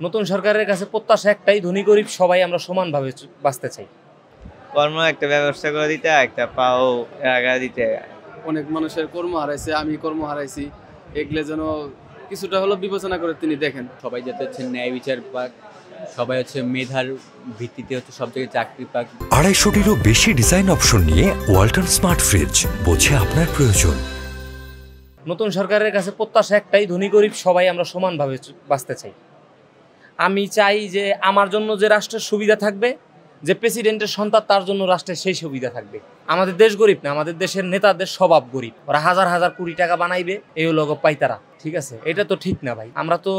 নতুন সরকারের কাছে প্রত্যাশা একটাই, ধনী গরিব সবাই আমরা সমানভাবে বাঁচতে চাই। কর্ম একটা ব্যবস্থা করে দিতে, একটা পাও জায়গা দিতে। অনেক মানুষের কর্ম হারাইছে, আমি কর্ম হারাইছি, এগুলো যেন কিছুটা হলো বিবেচনা করে তিনি দেখেন। সবাই যাতে হচ্ছে ন্যায় বিচার পাক, সবাই হচ্ছে মেধার ভিত্তিতে হচ্ছে সব জায়গায় চাকরি পাক। 250-টিরও বেশি ডিজাইন অপশন নিয়ে ওয়ালটন স্মার্ট ফ্রিজ, বোঝে আপনার প্রয়োজন। নতুন সরকারের কাছে প্রত্যাশা একটাই, ধনী গরিব সবাই আমরা সমানভাবে বাঁচতে চাই। আমি চাই যে আমার জন্য যে রাষ্ট্রের সুবিধা থাকবে, যে প্রেসিডেন্টের সন্তান তার জন্য রাষ্ট্রের সেই সুবিধা থাকবে। আমাদের দেশ গরিব না, আমাদের দেশের নেতাদের স্বভাব গরিব। ওরা হাজার হাজার কোটি টাকা বানাইবে, এই লোক পাইতারা। ঠিক আছে, এটা তো ঠিক না ভাই। আমরা তো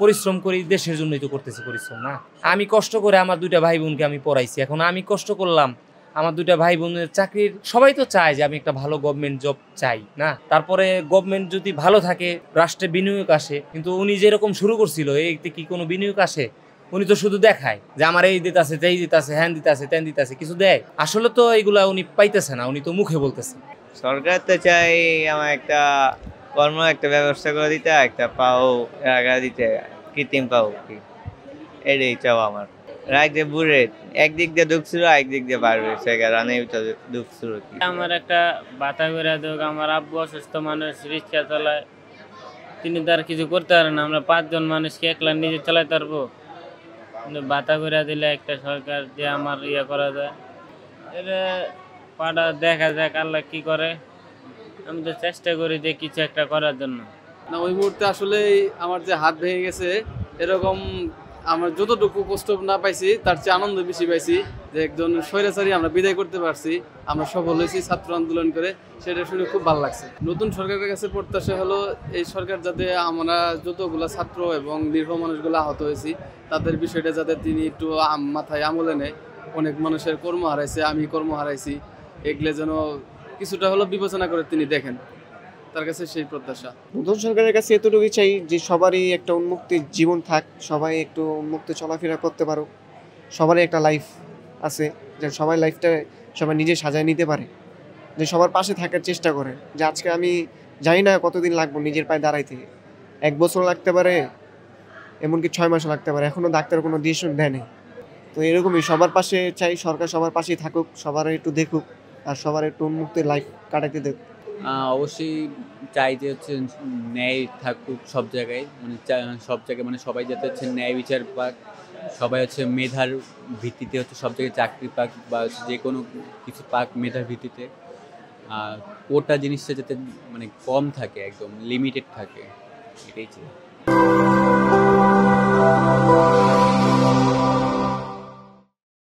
পরিশ্রম করি, দেশের জন্যই তো করতেছি পরিশ্রম না। আমি কষ্ট করে আমার দুইটা ভাই বোনকে আমি পড়াইছি, এখন আমি কষ্ট করলাম, আমার দুইটা ভাই বোনের চাকরির, সবাই তো চায় যে আমি একটা ভালো গভর্নমেন্ট জব চাই না। তারপরে গভর্নমেন্ট যদি ভালো থাকে, রাষ্ট্রে বিনিয়োগ আসে, কিন্তু উনি যেরকম শুরু করছিল এইতে কি কোনো বিনিয়োগ আসে? উনি তো শুধু দেখায় যে আমার এই দিতাছে, যেই দিতাছে, হ্যান দিতাছে, ত্যান দিতাছে, কিছু দেয়? আসলে তো এইগুলা উনি পাইতেছে না, উনি তো মুখে বলতেছে। সরকার তো চাই আমার একটা কর্ম একটা ব্যবস্থা করে দিতে, একটা পাও জায়গা দিতে, কৃত্রিম পাও কি, এটাই চাও আমার। রাখ যে বুড়ে একদিক দিয়ে দুঃখ ছিল, একদিক দিয়ে পারবে সে কারণে দুঃখ ছিল। আমার একটা বাতা করে দেখ, আমার আব্বু অসুস্থ মানুষ, রিক্সা চালায়, তিনি তো আর কিছু করতে পারেন না। আমরা 5 জন মানুষকে একলা নিজে চালাতে পারবো? কিন্তু বাতা করে দিলে একটা সরকার যে আমার করা যায়, এটা পাটা দেখা যাক আল্লাহ কি করে। আমি তো চেষ্টা করি যে কিছু একটা করার জন্য। না, ওই মুহূর্তে আসলে আমার যে হাত ভেঙে গেছে, এরকম আমার যতটুকু কষ্ট না পাইছি তার চেয়ে আনন্দ বেশি পাইছি যে একজন স্বৈরাচারী আমরা বিদায় করতে পারছি, আমরা সফল হয়েছি ছাত্র আন্দোলন করে, সেটা শুনে খুব ভালো লাগছে। নতুন সরকারের কাছে প্রত্যাশা হলো এই সরকার যাতে আমরা যতগুলো ছাত্র এবং নির্ভর মানুষগুলো আহত হয়েছি তাদের বিষয়টা যাতে তিনি একটু মাথায় আমলে নেয়। অনেক মানুষের কর্ম হারাইছে, আমি কর্ম হারাইছি, এগুলো যেন কিছুটা হলো বিবেচনা করে তিনি দেখেন, তার কাছে সেই প্রত্যাশা। নতুন সরকারের কাছে এতটুকুই চাই যে সবারই একটা উন্মুক্ত জীবন থাক, সবাই একটু উন্মুক্ত চলাফেরা করতে পারুক, সবারই একটা লাইফ আছে, যে সবাই লাইফটা সবাই নিজে সাজায় নিতে পারে, যে সবার পাশে থাকার চেষ্টা করে। যে আজকে আমি জানি না কতদিন লাগবো নিজের পায়ে দাঁড়াইতে, 1 বছর লাগতে পারে, এমনকি 6 মাসও লাগতে পারে, এখনও ডাক্তার কোনো ডিসিশন দেয় নেই। তো এরকমই সবার পাশে চাই, সরকার সবার পাশেই থাকুক, সবার একটু দেখুক, আর সবার একটু উন্মুক্ত লাইফ কাটাতে দেখ। অবশ্যই চাই যে হচ্ছে ন্যায় থাকুক সব জায়গায়, মানে সব জায়গায়, মানে সবাই যাতে হচ্ছে ন্যায় বিচার পাক, সবাই হচ্ছে মেধার ভিত্তিতে হচ্ছে সব জায়গায় চাকরি পাক, বা যে কোনো কিছু পাক মেধার ভিত্তিতে। কোটা জিনিসটা যাতে মানে কম থাকে, একদম লিমিটেড থাকে, এটাই চাই।